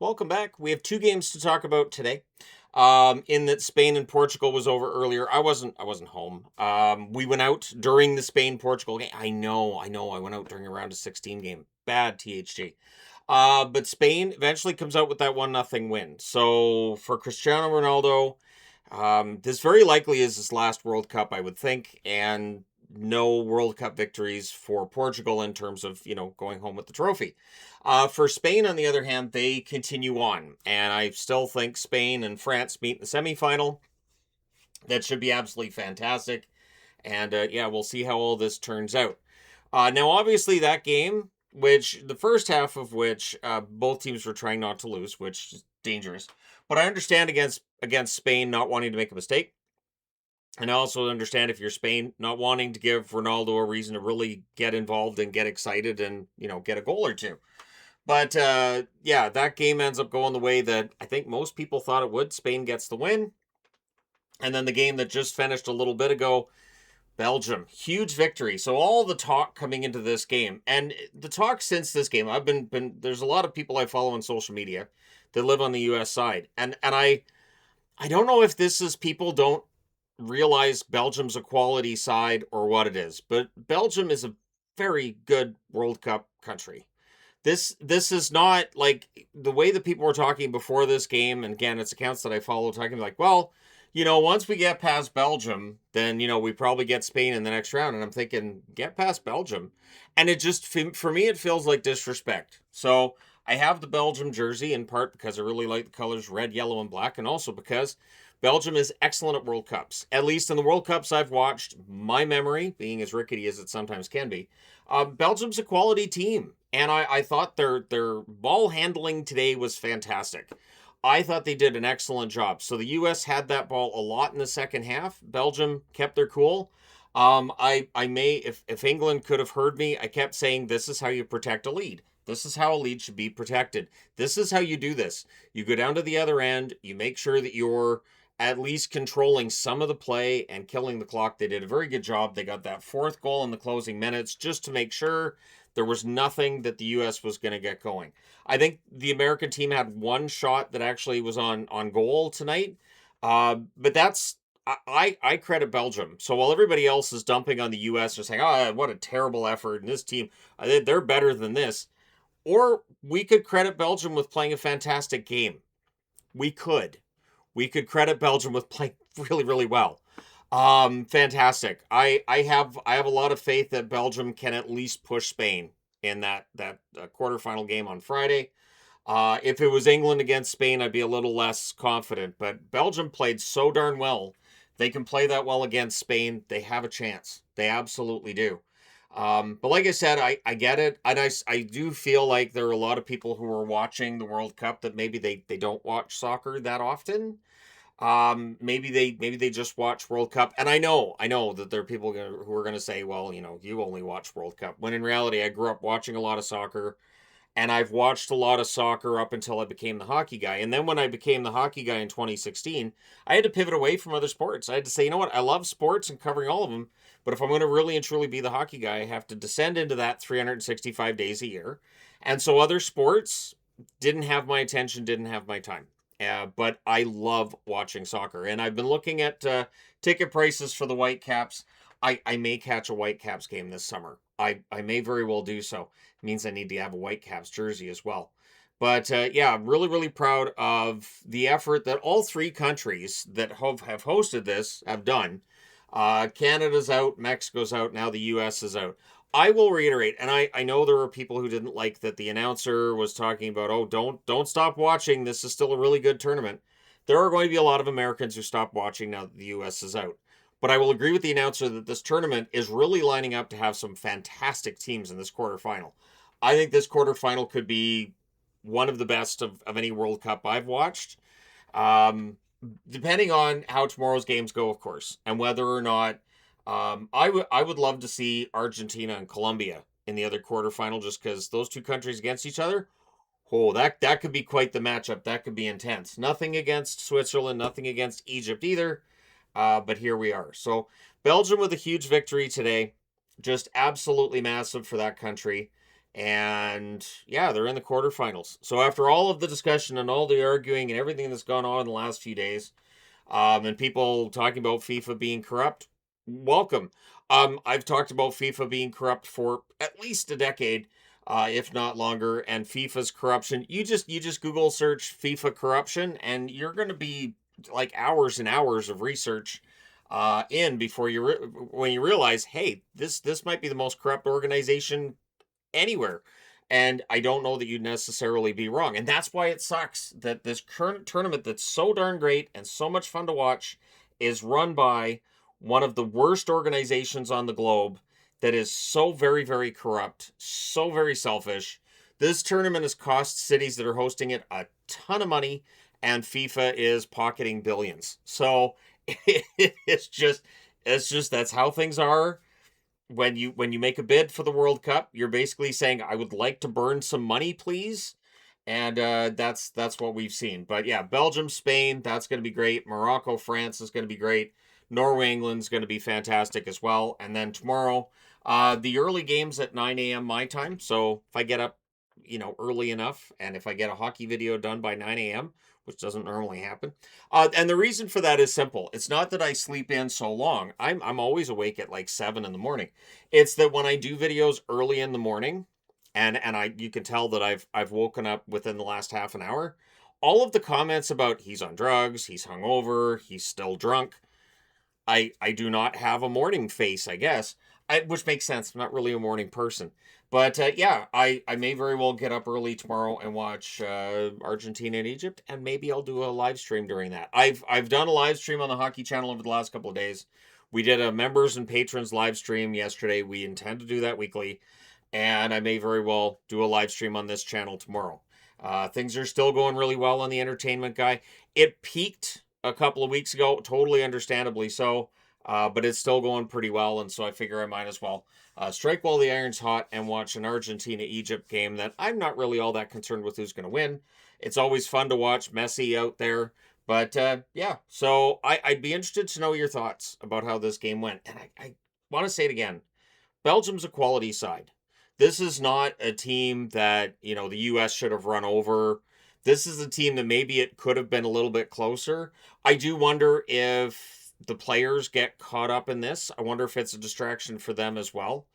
Welcome back. We have two games to talk about today. In that Spain and Portugal was over earlier. I wasn't home. We went out during the Spain Portugal game. I know. I went out during a round of 16 game. Bad THG. But Spain eventually comes out with that 1-0 win. So for Cristiano Ronaldo, this very likely is his last World Cup, I would think, and no World Cup victories for Portugal in terms of, going home with the trophy. For Spain, on the other hand, they continue on, and I still think Spain and France meet in the semifinal. That should be absolutely fantastic, and yeah, we'll see how all this turns out. Now, obviously, that game, which the first half of which both teams were trying not to lose, which is dangerous. But I understand against Spain not wanting to make a mistake. And I also understand if you're Spain not wanting to give Ronaldo a reason to really get involved and get excited and, get a goal or two. But yeah, that game ends up going the way that I think most people thought it would. Spain gets the win. And then the game that just finished a little bit ago, Belgium, huge victory. So all the talk coming into this game, and the talk since this game, I've been there's a lot of people I follow on social media that live on the US side. And I don't know if this is people don't realize Belgium's a quality side or what it is, but Belgium is a very good World Cup country. This is not like the way that people were talking before this game, and again, it's accounts that I follow talking like, well, once we get past Belgium, then we probably get Spain in the next round. And I'm thinking, get past Belgium, and it just for me it feels like disrespect. So I have the Belgium jersey in part because I really like the colors red, yellow, and black, and also because Belgium is excellent at World Cups. At least in the World Cups I've watched, my memory being as rickety as it sometimes can be, Belgium's a quality team, and I thought their ball handling today was fantastic. I thought they did an excellent job. So the U.S. had that ball a lot in the second half. Belgium kept their cool. I may, if England could have heard me, I kept saying this is how you protect a lead. This is how a lead should be protected. This is how you do this. You go down to the other end. You make sure that you're at least controlling some of the play and killing the clock. They did a very good job. They got that fourth goal in the closing minutes just to make sure there was nothing that the U.S. was going to get going. I think the American team had one shot that actually was on goal tonight, but that's I credit Belgium. So while everybody else is dumping on the U.S. and saying, "Oh, what a terrible effort," and this team, they're better than this, or we could credit Belgium with playing a fantastic game. We could. We could credit Belgium with playing really, really well. Fantastic. I have a lot of faith that Belgium can at least push Spain in that quarterfinal game on Friday. If it was England against Spain, I'd be a little less confident. But Belgium played so darn well. They can play that well against Spain. They have a chance. They absolutely do. But like I said, I get it. And I do feel like there are a lot of people who are watching the World Cup that maybe they don't watch soccer that often. Maybe they just watch World Cup, and I know that there are people who are going to say, well, you only watch World Cup. When in reality, I grew up watching a lot of soccer, and I've watched a lot of soccer up until I became the hockey guy. And then when I became the hockey guy in 2016, I had to pivot away from other sports. I had to say, you know what, I love sports and covering all of them, but if I'm going to really and truly be the hockey guy, I have to descend into that 365 days a year. And so other sports didn't have my attention, didn't have my time. But I love watching soccer, and I've been looking at ticket prices for the Whitecaps. I may catch a Whitecaps game this summer. I may very well do so. It means I need to have a Whitecaps jersey as well. But yeah, I'm really, really proud of the effort that all three countries that have hosted this have done. Canada's out, Mexico's out, now the U.S. is out. I will reiterate, and I know there were people who didn't like that the announcer was talking about, oh, don't stop watching. This is still a really good tournament. There are going to be a lot of Americans who stop watching now that the U.S. is out. But I will agree with the announcer that this tournament is really lining up to have some fantastic teams in this quarterfinal. I think this quarterfinal could be one of the best of any World Cup I've watched. Um, Depending on how tomorrow's games go, of course, and whether or not I would love to see Argentina and Colombia in the other quarterfinal, just because those two countries against each other. Oh, that could be quite the matchup. That could be intense. Nothing against Switzerland, nothing against Egypt either. But here we are. So Belgium with a huge victory today, just absolutely massive for that country. And yeah, they're in the quarterfinals. So after all of the discussion and all the arguing and everything that's gone on in the last few days, and people talking about FIFA being corrupt, welcome. I've talked about FIFA being corrupt for at least a decade, if not longer, and FIFA's corruption. You just Google search FIFA corruption, and you're going to be like hours and hours of research in before when you realize, hey, this might be the most corrupt organization anywhere. And I don't know that you'd necessarily be wrong. And that's why it sucks that this current tournament that's so darn great and so much fun to watch is run by one of the worst organizations on the globe that is so very, very corrupt, so very selfish. This tournament has cost cities that are hosting it a ton of money, and FIFA is pocketing billions. So it's just that's how things are when you make a bid for the World Cup, you're basically saying, "I would like to burn some money, please." And that's what we've seen. But yeah, Belgium, Spain, that's going to be great. Morocco, France is going to be great. Norway, England's going to be fantastic as well. And then tomorrow, the early games at 9 a.m. my time. So if I get up, early enough, and if I get a hockey video done by 9 a.m., which doesn't normally happen, and the reason for that is simple. It's not that I sleep in so long. I'm always awake at like 7 in the morning. It's that when I do videos early in the morning, and I you can tell that I've woken up within the last half an hour. All of the comments about he's on drugs, he's hungover, he's still drunk. I do not have a morning face, I guess, which makes sense. I'm not really a morning person, but yeah, I may very well get up early tomorrow and watch Argentina and Egypt, and maybe I'll do a live stream during that. I've done a live stream on the hockey channel over the last couple of days. We did a members and patrons live stream yesterday. We intend to do that weekly, and I may very well do a live stream on this channel tomorrow. Things are still going really well on the entertainment guy. It peaked a couple of weeks ago, totally understandably so, but it's still going pretty well, and so I figure I might as well strike while the iron's hot and watch an Argentina-Egypt game that I'm not really all that concerned with who's going to win. It's always fun to watch Messi out there, but yeah, so I'd be interested to know your thoughts about how this game went, and I want to say it again. Belgium's a quality side. This is not a team that, the US should have run over. This is a team that maybe it could have been a little bit closer. I do wonder if the players get caught up in this. I wonder if it's a distraction for them as well.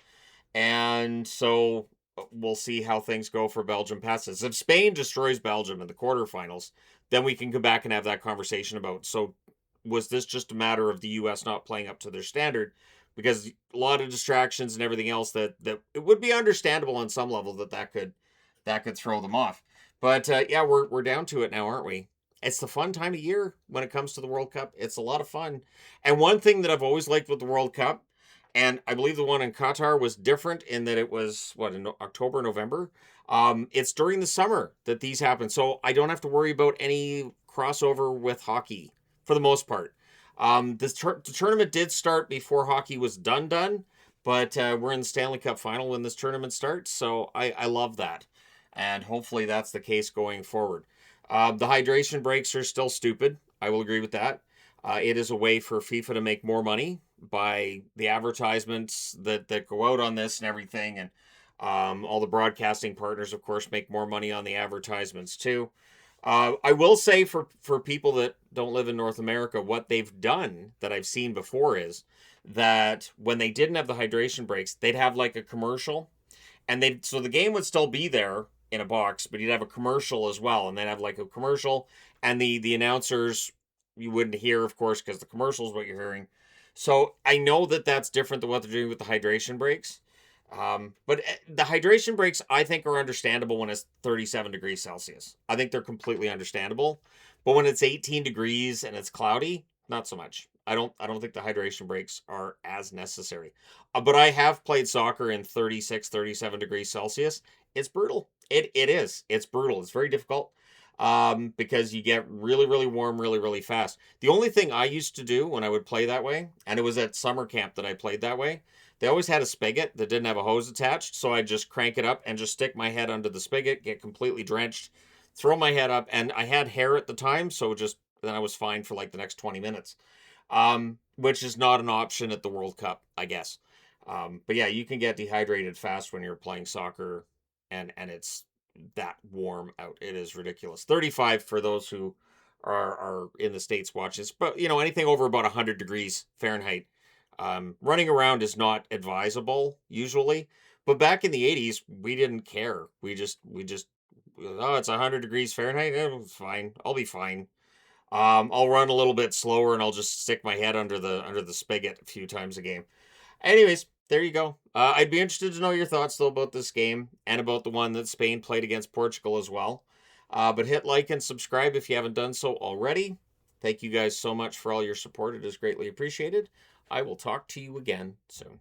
And so we'll see how things go for Belgium passes. If Spain destroys Belgium in the quarterfinals, then we can come back and have that conversation about, so was this just a matter of the US not playing up to their standard? Because a lot of distractions and everything else that it would be understandable on some level that could throw them off. But yeah, we're down to it now, aren't we? It's the fun time of year when it comes to the World Cup. It's a lot of fun. And one thing that I've always liked with the World Cup, and I believe the one in Qatar was different in that it was in October, November. It's during the summer that these happen, so I don't have to worry about any crossover with hockey for the most part. The tournament did start before hockey was done, but we're in the Stanley Cup final when this tournament starts, so I love that, and hopefully that's the case going forward. The hydration breaks are still stupid. I will agree with that. It is a way for FIFA to make more money by the advertisements that go out on this and everything, and all the broadcasting partners, of course, make more money on the advertisements too. I will say for people that don't live in North America, what they've done that I've seen before is that when they didn't have the hydration breaks, they'd have like a commercial, and so the game would still be there in a box, but you'd have a commercial as well, and they'd have like a commercial, and the announcers you wouldn't hear, of course, because the commercial is what you're hearing. So I know that that's different than what they're doing with the hydration breaks. But the hydration breaks, I think, are understandable when it's 37 degrees Celsius. I think they're completely understandable. But when it's 18 degrees and it's cloudy, not so much. I don't think the hydration breaks are as necessary. But I have played soccer in 36, 37 degrees Celsius. It's brutal. It is. It's brutal. It's very difficult. Because you get really, really warm really, really fast. The only thing I used to do when I would play that way, and it was at summer camp that I played that way, they always had a spigot that didn't have a hose attached, so I'd just crank it up and just stick my head under the spigot, get completely drenched, throw my head up, and I had hair at the time, so just then I was fine for like the next 20 minutes. Which is not an option at the World Cup, I guess. But yeah, you can get dehydrated fast when you're playing soccer and it's that warm out. It is ridiculous. 35 for those who are in the States watching this, but anything over about 100 degrees Fahrenheit. Running around is not advisable usually, but back in the 80s, we didn't care. We just oh, it's 100 degrees Fahrenheit. It's fine. I'll be fine. I'll run a little bit slower and I'll just stick my head under the spigot a few times a game. Anyways, there you go. I'd be interested to know your thoughts though about this game and about the one that Spain played against Portugal as well. But hit like and subscribe if you haven't done so already. Thank you guys so much for all your support. It is greatly appreciated. I will talk to you again soon.